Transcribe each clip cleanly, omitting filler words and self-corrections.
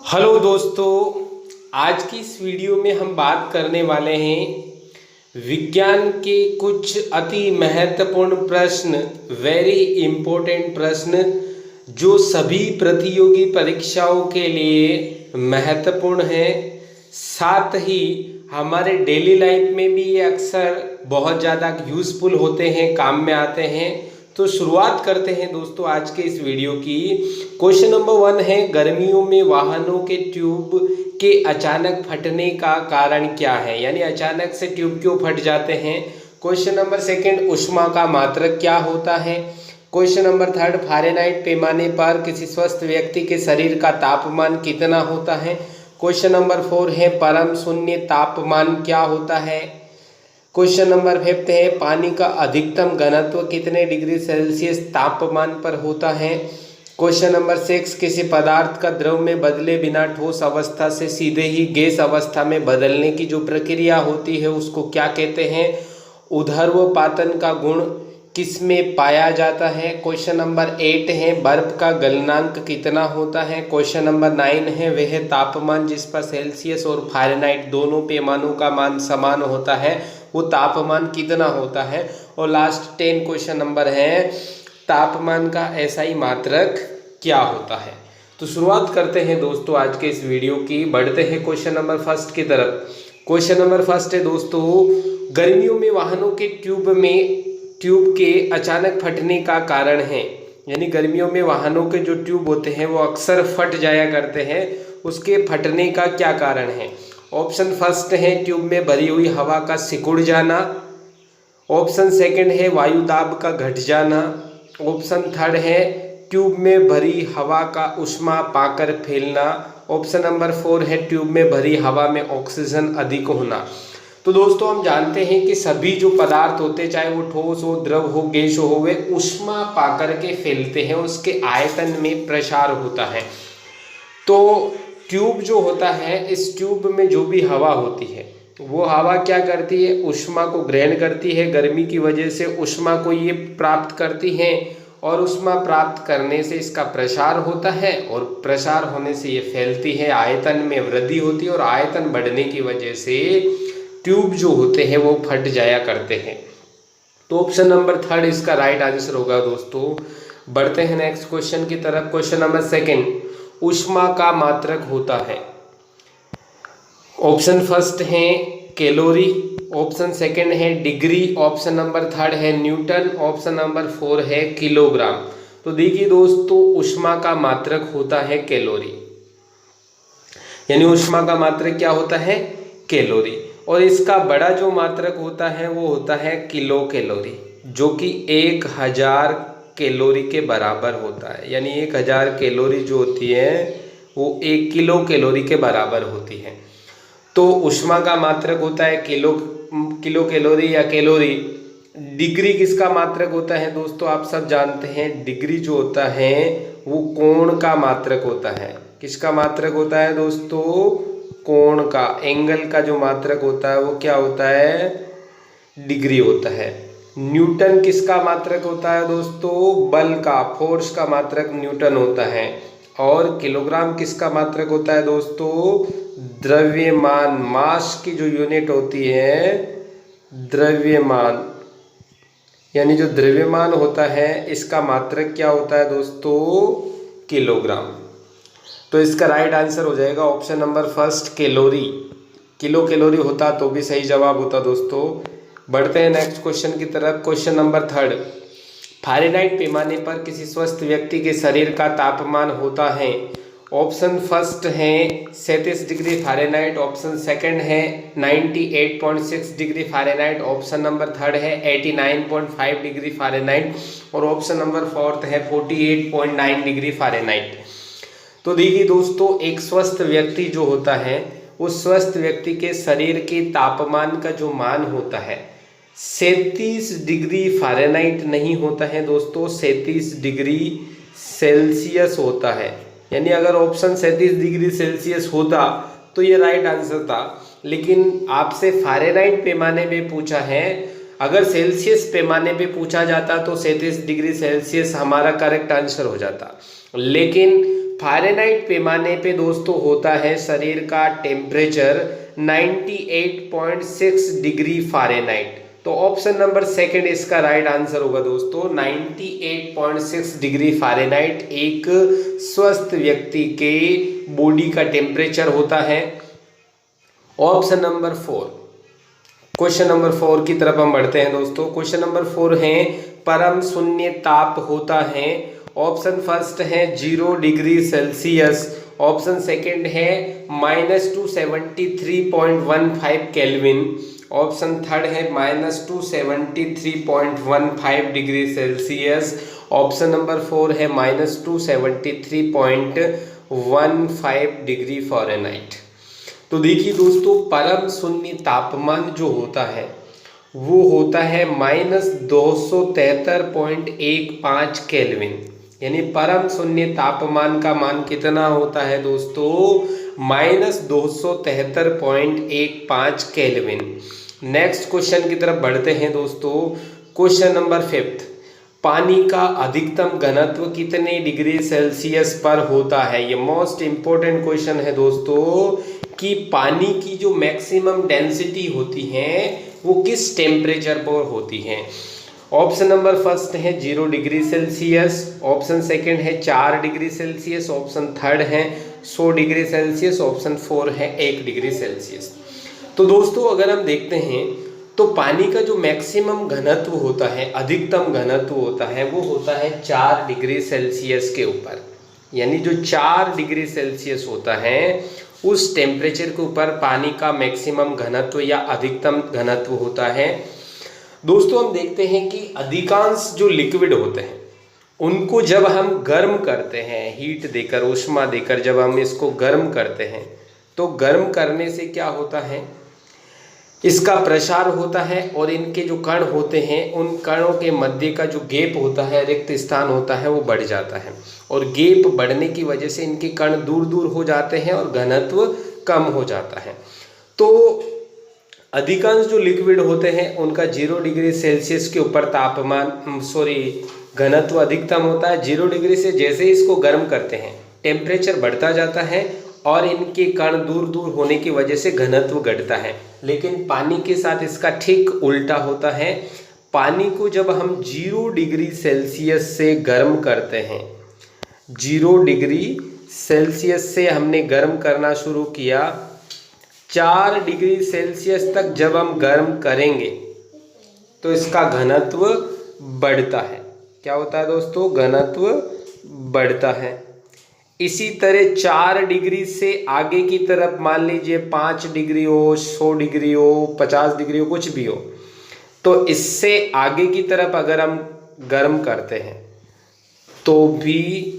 Hello दोस्तों, आज की इस वीडियो में हम बात करने वाले हैं विज्ञान के कुछ अति महत्वपूर्ण प्रश्न, वेरी इम्पोर्टेंट प्रश्न जो सभी प्रतियोगी परीक्षाओं के लिए महत्वपूर्ण हैं। साथ ही हमारे डेली लाइफ में भी ये अक्सर बहुत ज़्यादा यूज़फुल होते हैं, काम में आते हैं। तो शुरुआत करते हैं दोस्तों आज के इस वीडियो की। क्वेश्चन नंबर 1 है, गर्मियों में वाहनों के ट्यूब के अचानक फटने का कारण क्या है, यानी अचानक से ट्यूब क्यों फट जाते हैं। क्वेश्चन नंबर 2, ऊष्मा का मात्रक क्या होता है। क्वेश्चन नंबर 3, फ़ारेनहाइट पैमाने पर किसी स्वस्थ व्यक्ति के शरीर का तापमान कितना होता है। क्वेश्चन नंबर 4 है, परम शून्य तापमान क्या होता है। क्वेश्चन नंबर 5 है, पानी का अधिकतम घनत्व कितने डिग्री सेल्सियस तापमान पर होता है। क्वेश्चन नंबर 6, किसी पदार्थ का द्रव में बदले बिना ठोस अवस्था से सीधे ही गैस अवस्था में बदलने की जो प्रक्रिया होती है उसको क्या कहते हैं। ऊर्ध्वपातन का गुण किस में पाया जाता है। क्वेश्चन नंबर 8 है, बर्फ का गलनांक कितना होता है। क्वेश्चन नंबर 9 है, वह तापमान जिस पर सेल्सियस और फ़ारेनहाइट दोनों पैमानों का मान समान होता है वो तापमान कितना होता है। और लास्ट 10 क्वेश्चन नंबर है, तापमान का एसआई मात्रक क्या होता है। तो शुरुआत करते हैं दोस्तों आज के इस वीडियो की। बढ़ते हैं क्वेश्चन नंबर 1 की तरफ। क्वेश्चन नंबर 1 है दोस्तों, गर्मियों में वाहनों के ट्यूब के अचानक फटने का कारण है, यानी गर्मियों में वाहनों के जो ट्यूब होते हैं वो अक्सर फट जाया करते हैं, उसके फटने का क्या कारण है। ऑप्शन 1 है, ट्यूब में भरी हुई हवा का सिकुड़ जाना। ऑप्शन 2 है, वायु दाब का घट जाना। ऑप्शन 3 है, ट्यूब में भरी हवा का ऊष्मा पाकर फैलना। ऑप्शन नंबर 4 है, ट्यूब में भरी हवा में ऑक्सीजन अधिक होना। तो दोस्तों हम जानते हैं कि सभी जो पदार्थ होते हैं, चाहे वो ठोस हो, द्रव हो, गैस हो, वे ऊष्मा पाकर के फैलते हैं, उसके आयतन में प्रसार होता है। तो ट्यूब जो होता है, इस ट्यूब में जो भी हवा होती है वो हवा क्या करती है, ऊष्मा को ग्रहण करती है। गर्मी की वजह से ऊष्मा को ये प्राप्त करती है और ऊष्मा प्राप्त करने से इसका प्रसार होता है और प्रसार होने से ये फैलती है, आयतन में वृद्धि होती है और आयतन बढ़ने की वजह से ट्यूब जो होते हैं वो फट जाया करते हैं। तो ऑप्शन नंबर 3 इसका राइट आंसर होगा दोस्तों। बढ़ते हैं नेक्स्ट क्वेश्चन की तरफ। क्वेश्चन नंबर 2, ऊष्मा का मात्रक होता है। ऑप्शन 1 है कैलोरी, ऑप्शन 2 है डिग्री, ऑप्शन नंबर 3 है न्यूटन, ऑप्शन नंबर 4 है किलोग्राम। तो देखिए दोस्तों, ऊष्मा का मात्रक होता है कैलोरी, यानी ऊष्मा का मात्रक क्या होता है, कैलोरी। और इसका बड़ा जो मात्रक होता है वो होता है किलो कैलोरी, जो कि 1000 कैलोरी के बराबर होता है। यानी 1000 कैलोरी जो होती है वो 1 किलो कैलोरी के बराबर होती है। तो ऊष्मा का मात्रक होता है किलो कैलोरी या कैलोरी। डिग्री किसका मात्रक होता है दोस्तों, आप सब जानते हैं, डिग्री जो होता है वो कोण का मात्रक होता है। किसका मात्रक होता है दोस्तों, कोण का, एंगल का जो मात्रक होता है वो क्या होता है, डिग्री होता है। न्यूटन किसका मात्रक होता है दोस्तों, बल का, फोर्स का मात्रक न्यूटन होता है। और किलोग्राम किसका मात्रक होता है दोस्तों, द्रव्यमान, मास की जो यूनिट होती है द्रव्यमान, यानी जो द्रव्यमान होता है इसका मात्रक क्या होता है दोस्तों, किलोग्राम। तो इसका राइट आंसर हो जाएगा option number 1 calorie. Kilo calorie होता तो भी सही जवाब होता दोस्तों। बढ़ते हैं नेक्स्ट क्वेश्चन की तरफ। क्वेश्चन नंबर 3, फ़ारेनहाइट पैमाने पर किसी स्वस्थ व्यक्ति के शरीर का तापमान होता है। ऑप्शन 1 है 37 डिग्री फ़ारेनहाइट, ऑप्शन 2 है 98.6 डिग्री फ़ारेनहाइट, ऑप्शन नंबर 3 है 89.5 डिग्री फ़ारेनहाइट और ऑप्शन नंबर 4 है 48.9 डिग्री फ़ारेनहाइट। तो देखिए दोस्तों, एक स्वस्थ व्यक्ति जो होता है उस स्वस्थ व्यक्ति के शरीर के तापमान का जो मान होता है 37 डिग्री फ़ारेनहाइट नहीं होता है दोस्तों, 37 डिग्री सेल्सियस होता है। यानी अगर ऑप्शन 37 डिग्री सेल्सियस होता तो ये राइट आंसर था, लेकिन आपसे फ़ारेनहाइट पैमाने पे पूछा है। अगर सेल्सियस पैमाने पे पूछा जाता तो 37 डिग्री सेल्सियस हमारा करेक्ट आंसर हो जाता, लेकिन फ़ारेनहाइट पैमाने पे दोस्तों होता है शरीर का टेम्परेचर 98.6 डिग्री फ़ारेनहाइट। तो ऑप्शन नंबर सेकंड इसका राइट आंसर होगा दोस्तों। 98.6 डिग्री फ़ारेनहाइट एक स्वस्थ व्यक्ति के बॉडी का टेम्परेचर होता है। ऑप्शन नंबर 4, क्वेश्चन नंबर 4 की तरफ हम बढ़ते हैं दोस्तों। क्वेश्चन नंबर 4 है परम शून्य ताप होता है। ऑप्शन फर्स्ट है 0 डिग्री सेल्सियस, ऑप्शन सेकंड है -273.15 केल्विन, ऑप्शन थर्ड है -273.15 डिग्री सेल्सियस, ऑप्शन नंबर 4 है -273.15 डिग्री फ़ारेनहाइट। तो देखिए दोस्तों, परम शून्य तापमान जो होता है वो होता है -273.15 केल्विन। यानी परम शून्य तापमान का मान कितना होता है दोस्तों? -273.15 केल्विन। नेक्स्ट क्वेश्चन की तरफ बढ़ते हैं दोस्तों। क्वेश्चन नंबर 5, पानी का अधिकतम घनत्व कितने डिग्री सेल्सियस पर होता है? ये मोस्ट इंपॉर्टेंट क्वेश्चन है दोस्तों कि पानी की जो मैक्सिमम डेंसिटी होती है वो किस टेम्परेचर पर होती है। ऑप्शन नंबर फर्स्ट है 0 डिग्री सेल्सियस, ऑप्शन सेकंड है 4 डिग्री सेल्सियस, ऑप्शन थर्ड है 100 डिग्री सेल्सियस, ऑप्शन 4 है 1 डिग्री सेल्सियस। तो दोस्तों अगर हम देखते हैं तो पानी का जो मैक्सिमम घनत्व होता है, अधिकतम घनत्व होता है, वो होता है 4 डिग्री सेल्सियस के ऊपर। यानी जो 4 डिग्री सेल्सियस होता है उस टेम्परेचर के ऊपर पानी का मैक्सिमम घनत्व या अधिकतम घनत्व होता है। दोस्तों हम देखते हैं कि अधिकांश जो लिक्विड होते हैं उनको जब हम गर्म करते हैं, हीट देकर, ऊष्मा देकर जब हम इसको गर्म करते हैं तो गर्म करने से क्या होता है, इसका प्रसार होता है और इनके जो कण होते हैं उन कणों के मध्य का जो गैप होता है, रिक्त स्थान होता है, वो बढ़ जाता है और गैप बढ़ने की वजह से इनके कण दूर दूर हो जाते हैं और घनत्व कम हो जाता है। तो अधिकांश जो लिक्विड होते हैं उनका 0 डिग्री सेल्सियस के ऊपर घनत्व अधिकतम होता है। 0 डिग्री से जैसे ही इसको गर्म करते हैं टेम्परेचर बढ़ता जाता है और इनके कण दूर दूर होने की वजह से घनत्व घटता है। लेकिन पानी के साथ इसका ठीक उल्टा होता है। पानी को जब हम 0 डिग्री सेल्सियस से गर्म करते हैं, 0 डिग्री सेल्सियस से हमने गर्म करना शुरू किया, 4 डिग्री सेल्सियस तक जब हम गर्म करेंगे तो इसका घनत्व बढ़ता है। क्या होता है दोस्तों? घनत्व बढ़ता है। इसी तरह 4 डिग्री से आगे की तरफ मान लीजिए 5 डिग्री हो, 100 डिग्री हो, 50 डिग्री हो, कुछ भी हो, तो इससे आगे की तरफ अगर हम गर्म करते हैं तो भी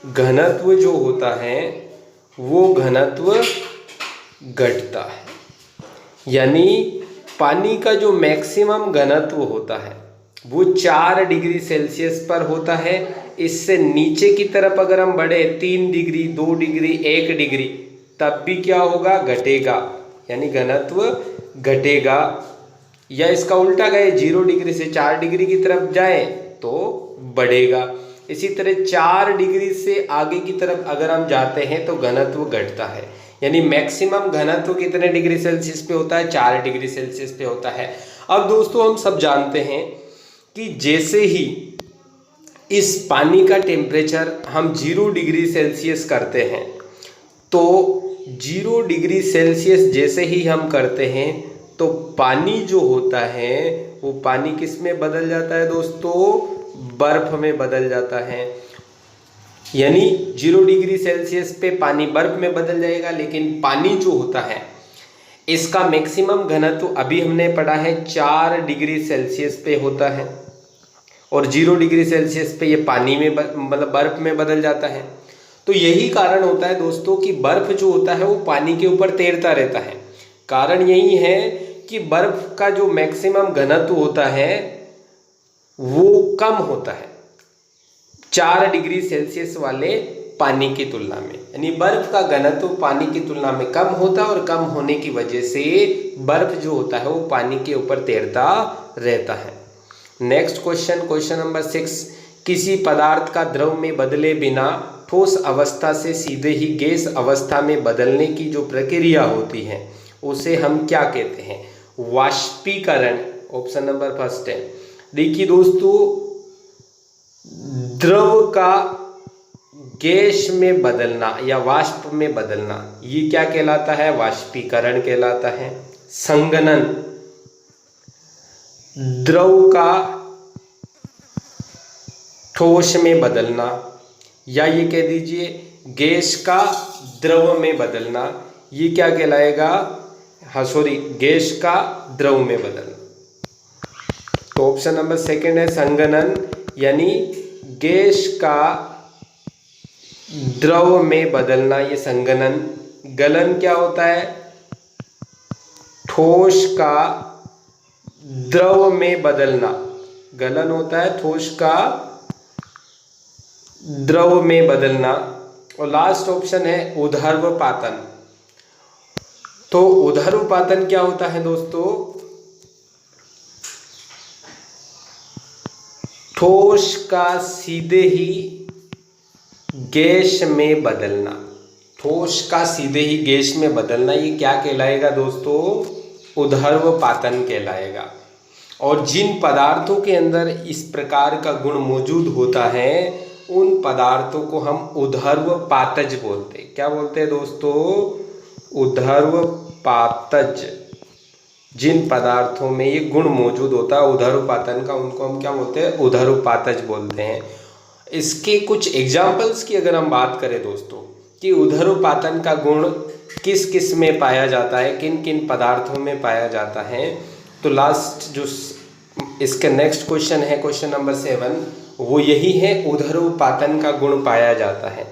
घनत्व जो होता है वो घनत्व घटता है। यानी पानी का जो मैक्सिमम घनत्व होता है वो 4 डिग्री सेल्सियस पर होता है। इससे नीचे की तरफ अगर हम बढ़े 3 डिग्री, 2 डिग्री, 1 डिग्री, तब भी क्या होगा? घटेगा। यानी घनत्व घटेगा। या इसका उल्टा गए, 0 डिग्री से 4 डिग्री की तरफ जाए तो बढ़ेगा। इसी तरह 4 डिग्री से आगे की तरफ अगर हम जाते हैं तो घनत्व घटता है। यानी मैक्सिमम घनत्व कितने डिग्री सेल्सियस पे होता है? 4 डिग्री सेल्सियस पे होता है। अब दोस्तों हम सब जानते हैं कि जैसे ही इस पानी का टेम्परेचर हम 0 डिग्री सेल्सियस करते हैं तो 0 डिग्री सेल्सियस जैसे ही हम करते हैं तो पानी जो होता है वो पानी किस में बदल जाता है दोस्तों? बर्फ में बदल जाता है। यानी 0 डिग्री सेल्सियस पे पानी बर्फ में बदल जाएगा। लेकिन पानी जो होता है इसका मैक्सिमम घनत्व अभी हमने पढ़ा है 4 डिग्री सेल्सियस पे होता है और 0 डिग्री सेल्सियस पे ये पानी में मतलब बर्फ में बदल जाता है। तो यही कारण होता है दोस्तों कि बर्फ जो होता है वो पानी के ऊपर तैरता रहता है। कारण यही है कि बर्फ का जो मैक्सिमम घनत्व होता है वो कम होता है 4 डिग्री सेल्सियस वाले पानी की तुलना में। यानी बर्फ का घनत्व पानी की तुलना में कम होता है और कम होने की वजह से बर्फ जो होता है वो पानी के ऊपर तैरता रहता है। नेक्स्ट क्वेश्चन, क्वेश्चन नंबर 6, किसी पदार्थ का द्रव में बदले बिना ठोस अवस्था से सीधे ही गैस अवस्था में बदलने की जो प्रक्रिया होती है उसे हम क्या कहते हैं? वाष्पीकरण। ऑप्शन नंबर फर्स्ट है। देखिए दोस्तों, द्रव का गैस में बदलना या वाष्प में बदलना, ये क्या कहलाता है? वाष्पीकरण कहलाता है। संघनन, द्रव का ठोस में बदलना, या ये कह दीजिए गैस का द्रव में बदलना, ये क्या कहलाएगा? हाँ सॉरी, गैस का द्रव में बदलना। तो ऑप्शन नंबर सेकंड है संघनन, यानी गैस का द्रव में बदलना, ये संघनन। गलन क्या होता है? ठोस का द्रव में बदलना, गलन होता है ठोस का द्रव में बदलना। और लास्ट ऑप्शन है ऊर्ध्वपातन। तो ऊर्ध्वपातन क्या होता है दोस्तों? ठोस का सीधे ही गैस में बदलना, ठोस का सीधे ही गैस में बदलना, ये क्या कहलाएगा दोस्तों? ऊर्ध्वपातन कहलाएगा। और जिन पदार्थों के अंदर इस प्रकार का गुण मौजूद होता है उन पदार्थों को हम ऊर्ध्वपातज बोलते हैं। क्या बोलते हैं दोस्तों? ऊर्ध्वपातज। जिन पदार्थों में ये गुण मौजूद होता है ऊर्ध्वपातन का, उनको हम क्या बोलते हैं? ऊर्ध्वपातज बोलते हैं। इसके कुछ एग्जाम्पल्स की अगर हम बात करें दोस्तों कि ऊर्ध्वपातन का गुण किस किस में पाया जाता है, किन किन पदार्थों में पाया जाता है, तो लास्ट जो इसके नेक्स्ट क्वेश्चन है, क्वेश्चन नंबर 7, वो यही है, ऊर्ध्वपातन का गुण पाया जाता है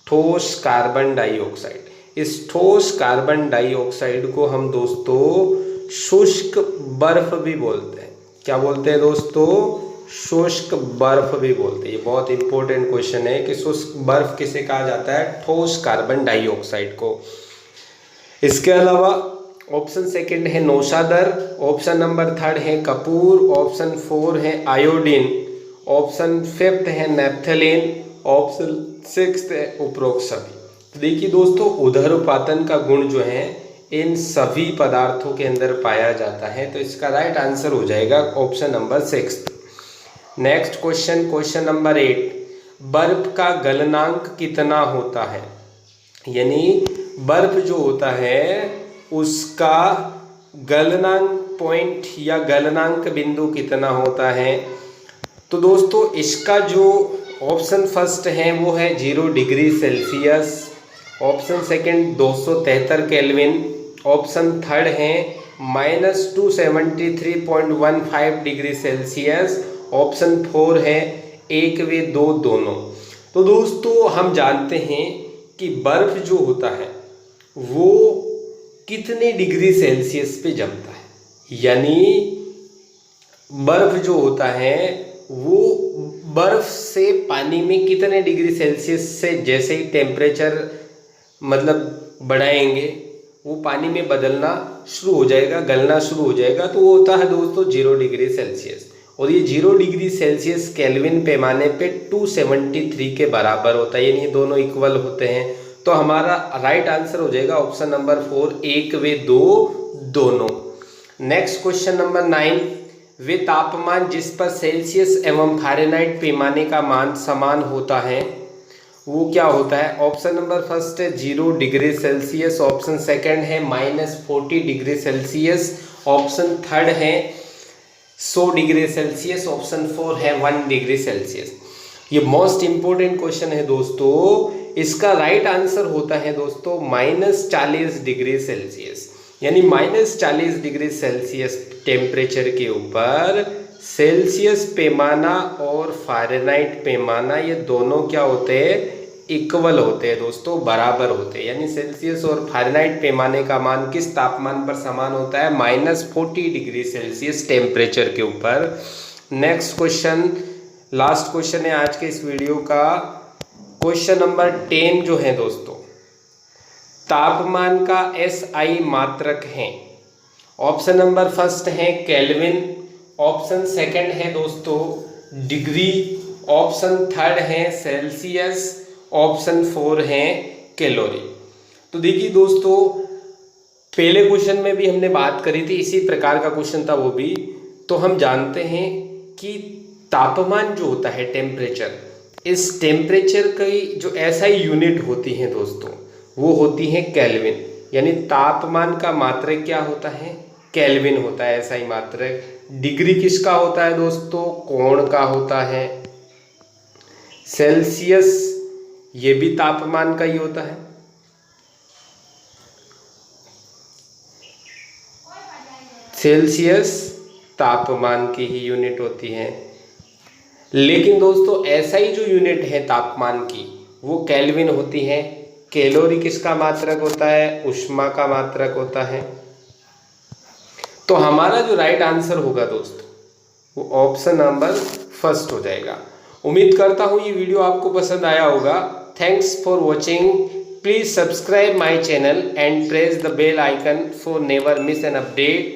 ठोस कार्बन डाइऑक्साइड। इस ठोस कार्बन डाइऑक्साइड को हम दोस्तों शुष्क बर्फ भी बोलते हैं। क्या बोलते हैं दोस्तों? शुष्क बर्फ भी बोलते हैं। ये बहुत इंपॉर्टेंट क्वेश्चन है कि शुष्क बर्फ किसे कहा जाता है? ठोस कार्बन डाइऑक्साइड को। इसके अलावा ऑप्शन सेकंड है नौशादर, ऑप्शन नंबर थर्ड है कपूर, ऑप्शन 4 है आयोडीन, ऑप्शन 5 है नैप्थलीन, ऑप्शन 6 है उपरोक्त सभी। तो देखिए दोस्तों, ऊर्ध्वपातन का गुण जो है इन सभी पदार्थों के अंदर पाया जाता है, तो इसका राइट आंसर हो जाएगा option number 6। Next question, question number 8, बर्फ का गलनांक कितना होता है? यानी बर्फ जो होता है उसका गलनांक पॉइंट या गलनांक बिंदु कितना होता है? तो दोस्तों इसका जो ऑप्शन फर्स्ट है वो है 0 degree Celsius, option second 273 kelvin, option third है -273.15 डिग्री सेल्सियस, ऑप्शन 4 है 1 व 2 दोनों। तो दोस्तों हम जानते हैं कि बर्फ जो होता है वो कितने डिग्री सेल्सियस पे जमता है, यानी बर्फ जो होता है वो बर्फ से पानी में कितने डिग्री सेल्सियस से जैसे ही टेम्परेचर मतलब बढ़ाएंगे वो पानी में बदलना शुरू हो जाएगा, गलना शुरू हो जाएगा। तो वो होता है दोस्तों 0 डिग्री सेल्सियस, और ये 0 डिग्री सेल्सियस केल्विन पैमाने पे 273 के बराबर होता है, यानी ये दोनों इक्वल होते हैं। तो हमारा राइट आंसर हो जाएगा ऑप्शन नंबर 4 1 व 2 दोनों। नेक्स्ट क्वेश्चन नंबर 9, वे तापमान जिस पर सेल्सियस एवं फ़ारेनहाइट पैमाने का मान समान होता है वो क्या होता है? ऑप्शन नंबर फर्स्ट है 0 डिग्री सेल्सियस, ऑप्शन सेकंड है -40 डिग्री सेल्सियस, ऑप्शन थर्ड है 100 डिग्री सेल्सियस, ऑप्शन 4 है 1 डिग्री सेल्सियस। ये मोस्ट इंपॉर्टेंट क्वेश्चन है दोस्तों। इसका राइट आंसर होता है दोस्तों -40 डिग्री सेल्सियस, यानी -40 डिग्री सेल्सियस टेम्परेचर के ऊपर सेल्सियस पैमाना और फ़ारेनहाइट पैमाना ये दोनों क्या होते हैं? इक्वल होते हैं दोस्तों, बराबर होते हैं। यानी सेल्सियस और फ़ारेनहाइट पैमाने का मान किस तापमान पर समान होता है? -40 डिग्री सेल्सियस टेम्परेचर के ऊपर। नेक्स्ट क्वेश्चन, लास्ट क्वेश्चन है आज के इस वीडियो का, क्वेश्चन नंबर 10 जो है दोस्तों, तापमान का SI मात्रक है। ऑप्शन नंबर फर्स्ट है केल्विन, ऑप्शन सेकंड है दोस्तों डिग्री, ऑप्शन थर्ड है सेल्सियस, ऑप्शन 4 है कैलोरी। तो देखिए दोस्तों, पहले क्वेश्चन में भी हमने बात करी थी, इसी प्रकार का क्वेश्चन था वो भी। तो हम जानते हैं कि तापमान जो होता है, टेम्परेचर, इस टेम्परेचर की जो एसआई यूनिट होती है दोस्तों, वो होती है केल्विन। यानी तापमान का मात्रक क्या होता है? केल्विन होता है एसआई मात्रक। डिग्री किसका होता है दोस्तों? कोण का होता है। सेल्सियस, ये भी तापमान का ही होता है। सेल्सियस तापमान की ही यूनिट होती है। लेकिन दोस्तों एसआई जो यूनिट है तापमान की, वो केल्विन होती है। कैलोरी किसका मात्रक होता है? ऊष्मा का मात्रक होता है। तो हमारा जो राइट आंसर होगा दोस्तों, वो ऑप्शन नंबर फर्स्ट हो जाएगा। उम्मीद करता हूँ ये वीडियो आपको पसंद आया होगा। Thanks for watching. Please subscribe my channel and press the bell icon for never miss an update.